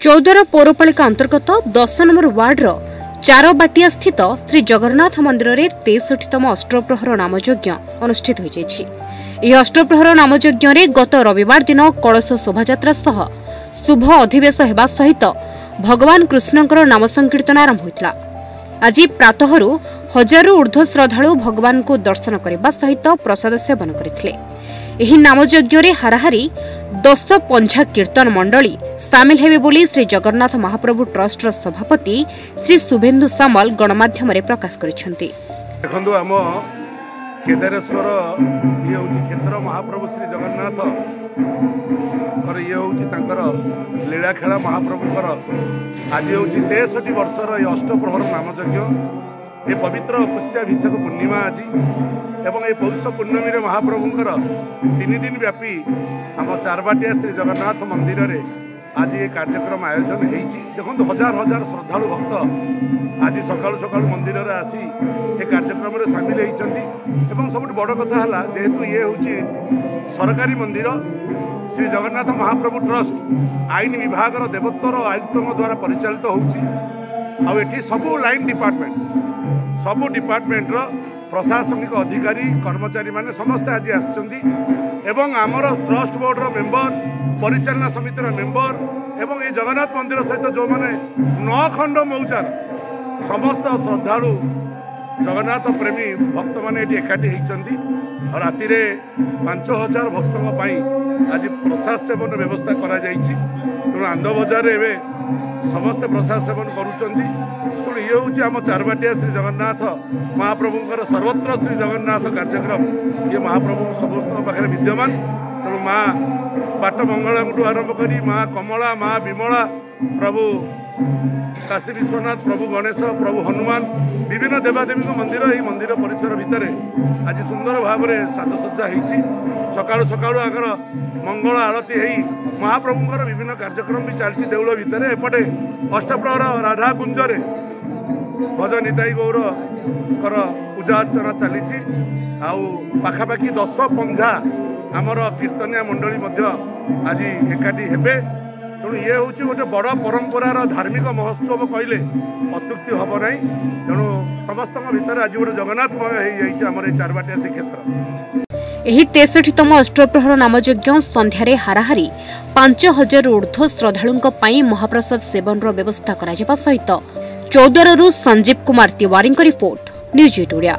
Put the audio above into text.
चौदर पौरपालिका अंतर्गत 10 नंबर वार्डर चारबाटिया स्थित श्री जगन्नाथ मंदिर में 63तम अष्टप्रहर नामयज्ञ अनुष्ठित होती। अष्टप्रहर नामयज्ञ में गत रविवार दिन कलश शोभायात्रा सह शुभ अधिवेश होगा सहित भगवान कृष्णकर नाम संकीर्तन आरंभ होता। आज प्रातः 1000 ऊर्ध्व श्रद्धालु भगवान को दर्शन करने सहित प्रसाद सेवन करते। एही नामयज्ञ रे हाराहारी 10 पंझा कीर्तन मंडली सामिल हेबे बोली श्री जगन्नाथ महाप्रभु ट्रस्ट सभापति श्री शुभेन्दु सामल गणमाध्यम रे प्रकाश करिसेंती। देखंतु हम केदारेश्वर ये होची क्षेत्र महाप्रभु श्री जगन्नाथ और ये होची तांकर लीलाखेला महाप्रभुकर आज होची 63 वर्षर अष्टप्रहर नामयज्ञ। ये पवित्र पुष्याभिषेक पूर्णिमा आज एवं ये पौष पूर्णमी महाप्रभुंकर 3 दिन व्यापी आम चारबाटिया श्री जगन्नाथ मंदिर रे आज ये कार्यक्रम आयोजन होती। देखो हजार हजार श्रद्धालु भक्त आज सकाळु सकाळु मंदिर रे आसी ये कार्यक्रम रे सामिल होती। सब बड़ कथा है जेहेतु ये हूँ सरकारी मंदिर श्री जगन्नाथ महाप्रभु ट्रस्ट आईन विभाग देवत्वर आयुक्त द्वारा परिचालित होती। सबू लाइन डिपार्टमेंट सबू डिपार्टमेंट प्रशासनिक अधिकारी कर्मचारी माने समस्त आज आसछंती एवं आमर ट्रस्ट बोर्ड रो मेंबर परिचालना समिति रो मेंबर एवं ये जगन्नाथ मंदिर सहित जो माने 9 खंड मौजार समस्त श्रद्धालु जगन्नाथ प्रेमी भक्त माने एकाठी होती। और राति 5000 भक्तों आज प्रसाद सेवन व्यवस्था करा जाइछि। तेणु आनंद बजार एवं समस्त प्रसाद सेवन करुँच। तेणु ये हूँ आम चारबाटिया श्री जगन्नाथ महाप्रभुंर सर्वत्र श्री जगन्नाथ कार्यक्रम ये महाप्रभु समस्त पाखे विद्यमान। तेणु माँ बाट मंगला आरंभ करी माँ कमला माँ विमला प्रभु काशी विश्वनाथ प्रभु गणेश प्रभु हनुमान विभिन्न देवादेवी मंदिर यही मंदिर परिसर भितर आज सुंदर भाव में साजसज्जा होती। सकाळु सकाळु आगर मंगल आरती हो महाप्रभुंर विभिन्न कार्यक्रम भी चलती देउल भितर। एपटे अष्टप्रहर राधा कुंजरे भजन निताई गौर कर पूजा अर्चना चली पाखापाखि 10 पंझा आमर कीर्तनिया मंडली आज एकाठी हेबे। तेणु ये हूँ गोटे बड़ परंपरार धार्मिक महोत्सव कहले अत्युक्ति हम ना। तेणु समस्त भितर आज गोटे जगन्नाथमय होमर चारबाटिया श्रीक्षेत्र। एही 63तम अष्टप्रहर नामयज्ञ संध्यारे हाराहारी 5000 ऊर्ध्व श्रद्धालुंक पई महाप्रसाद सेवन व्यवस्था करा सहित चौदरु संजीव कुमार तिवारी रिपोर्ट न्यूज 8 ओडिया।